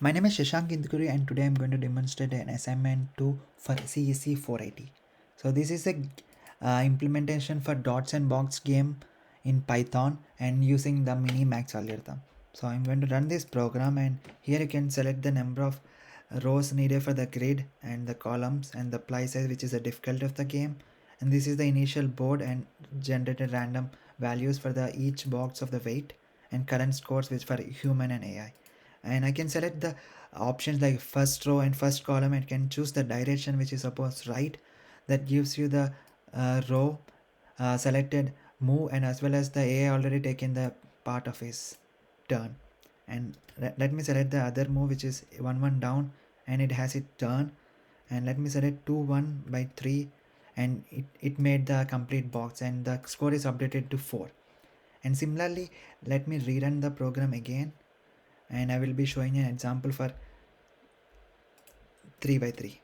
My name is Shashank Indukuri and today I'm going to demonstrate an assignment 2 for CSC 480. So this is a implementation for dots and box game in Python and using the mini-max algorithm. So I'm going to run this program, and here you can select the number of rows needed for the grid and the columns and the ply size, which is the difficulty of the game. And this is the initial board and generated random values for the each box of the weight and current scores which for human and AI. And I can select the options like first row and first column and can choose the direction which is suppose right. That gives you the row selected move, and as well as the AI already taken the part of his turn. And let me select the other move which is 1 1 down and it has it turn, and let me select 2 1 by 3 and it made the complete box and the score is updated to 4. And similarly, let me rerun the program again, and I will be showing an example for 3 by 3,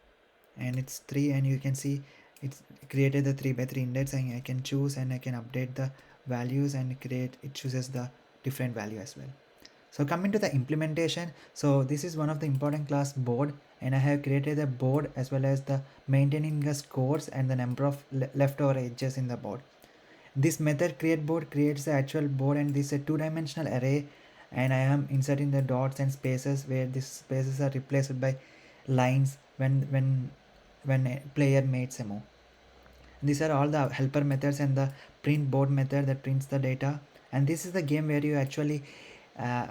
and it's 3, and you can see it's created the 3 by 3 index, and I can choose and I can update the values and create it chooses the different value as well. So coming to the implementation, so this is one of the important class board, and I have created a board as well as the maintaining the scores and the number of leftover edges in the board. This method create board creates the actual board, and this is a two-dimensional array, and I am inserting the dots and spaces where these spaces are replaced by lines when a player makes a move. These are all the helper methods and the print board method that prints the data. And this is the game where you actually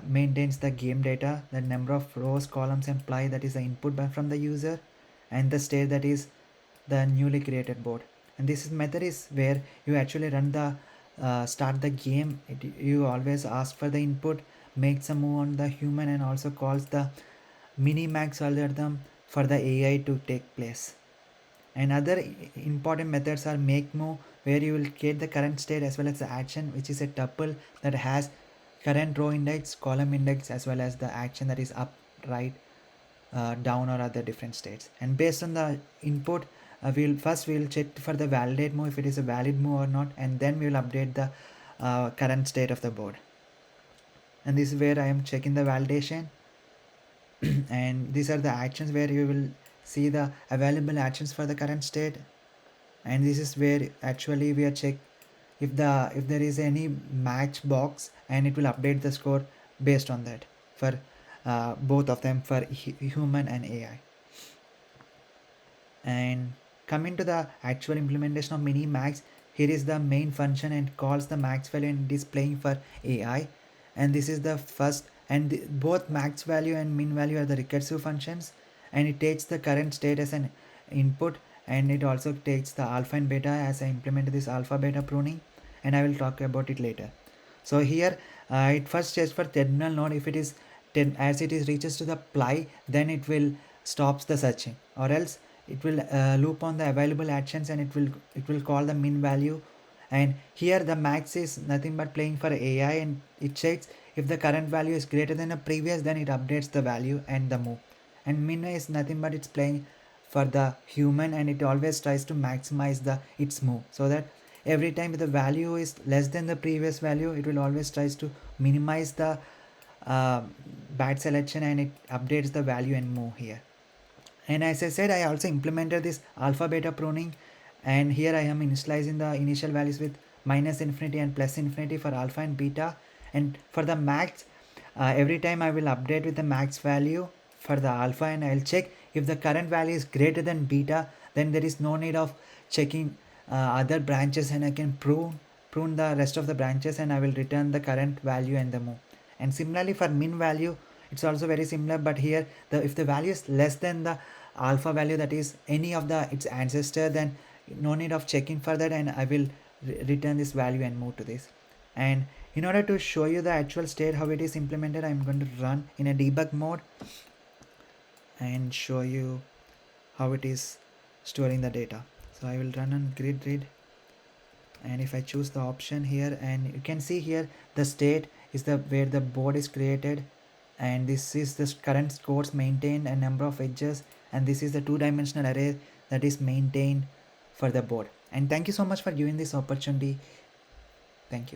maintains the game data, the number of rows, columns, and ply, that is the input from the user, and the state, that is the newly created board. And this method is where you actually run the start the game. You always ask for the input, makes a move on the human, and also calls the mini-max algorithm for the AI to take place. And other important methods are make move, where you will get the current state as well as the action, which is a tuple that has current row index, column index, as well as the action, that is up, right, down, or other different states. And based on the input, we'll check for the validate move if it is a valid move or not, and then we will update the current state of the board. And this is where I am checking the validation. And these are the actions where you will see the available actions for the current state. And this is where actually we are check if there is any match box, and it will update the score based on that for both of them, for human and AI. And coming to the actual implementation of mini max, here is the main function and calls the max value and displaying for AI. And this is the first, and both max value and min value are the recursive functions, and it takes the current state as an input, and it also takes the alpha and beta as I implement this alpha beta pruning, and I will talk about it later. So here it first checks for terminal node. If it is as it is reaches to the ply, then it will stops the searching, or else it will loop on the available actions, and it will call the min value. And here the max is nothing but playing for AI, and it checks if the current value is greater than the previous, then it updates the value and the move. And min is nothing but it's playing for the human, and it always tries to maximize the its move, so that every time the value is less than the previous value, it will always tries to minimize the uh, bad selection, and it updates the value and move here. And as I said, I also implemented this alpha beta pruning, and here I am initializing the initial values with minus infinity and plus infinity for alpha and beta. And for the max, every time I will update with the max value for the alpha, and I'll check if the current value is greater than beta, then there is no need of checking other branches, and I can prune the rest of the branches, and I will return the current value and the move. And similarly for min value, it's also very similar, but here if the value is less than the alpha value, that is any of the its ancestor, then no need of checking for that, and I will return this value and move to this. And in order to show you the actual state how it is implemented, I'm going to run in a debug mode and show you how it is storing the data. So I will run on grid read, and if I choose the option here, and you can see here the state is the where the board is created, and this is the current scores maintained and number of edges, and this is the two-dimensional array that is maintained for the board. And thank you so much for giving this opportunity. Thank you.